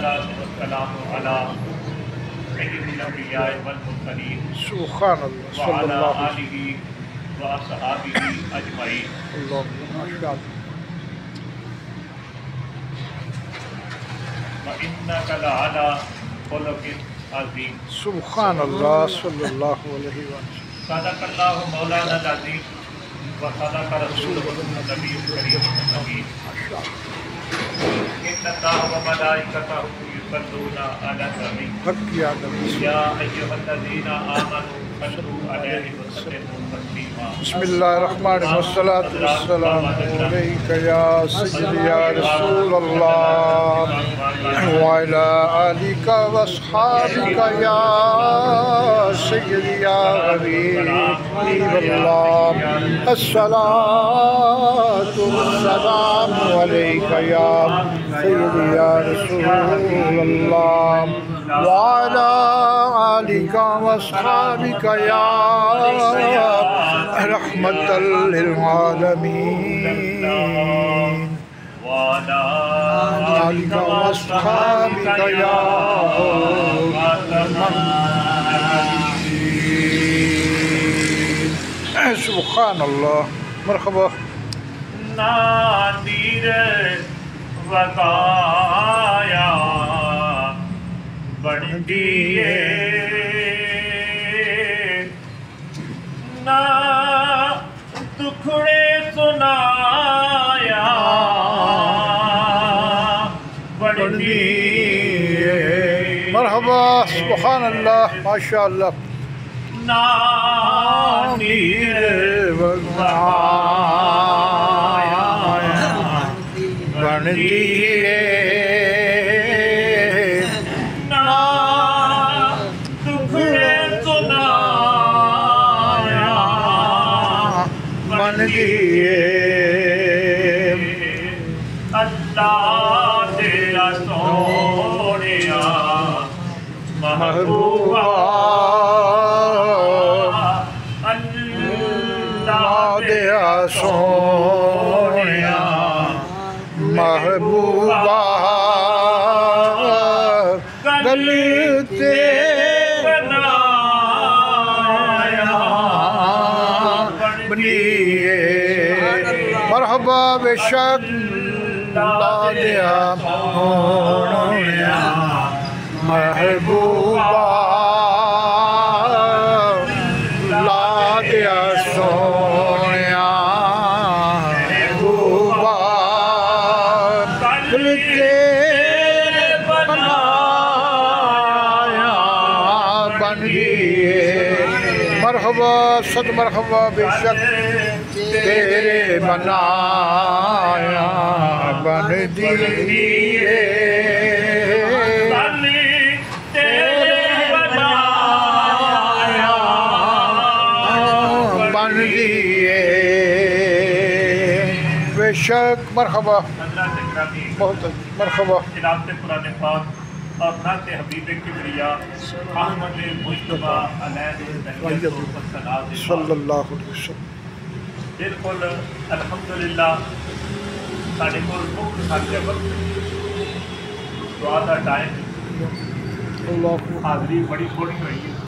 والصلاة والسلام على سيد الأنبياء والمرسلين سبحان اللہ صلی وعلى اللہ علیہ آله وأصحابه أجمعين. وسلم اللہ وإنك لعلى خلق عظيم. سبحان اللہ صلی اللہ علیہ وسلم صدق الله مولانا العظيم وصدق رسوله النبي الكريم الأمين. إن الله وملائكته يصلون على النبي حق یا نبی يا أيها الذين آمنوا صلوا عليه وسلموا تسليما. بسم اللہ الرحمن الرحیم والصلاة والسلام علیک یا سیدی یا رسول اللہ وعلی آلک واصحابک یا سیدی یا حبیب اللہ الصلاة والسلام علیک یا سیدی یا رسول اللہ وعلی آلک واصحابک یا رحمت للعالمین وعلى آلک واصحابک یا سبحان اللہ مرحبا نادیر وقایا بڑھتی ہے نہ دکھڑے سنایا بڑھتی ہے مرحبا سبحان اللہ ماشاء اللہ نادیر وقایا بڑھتی ہے دکھڑے سنایا بڑھتی ہے اللہ تیرا سونیا محبوبہ اللہ دیا سونیا محبوبہ گلتے بنایا بنیے مرحبا بے شک اللہ دیا سونیا محبوبہ لا دیا سونیا محبوبہ گلتے بنایا بن گئے مرحبا صد مرحبا بے شک تیرے بنایا بن دیے بن دیے بے شک مرحبا بہت مرحبا تلاوت قرآن پاک اور نعت حبیب کبریا احمد مصطفیٰ علیہ السلام صلی اللہ علیہ وسلم بالکل الحمدللہ ساڈے کول مکھ ساڈے وقت دعا دا ٹائم اللہ حاضری بڑی تھوڑی ہوئی ہے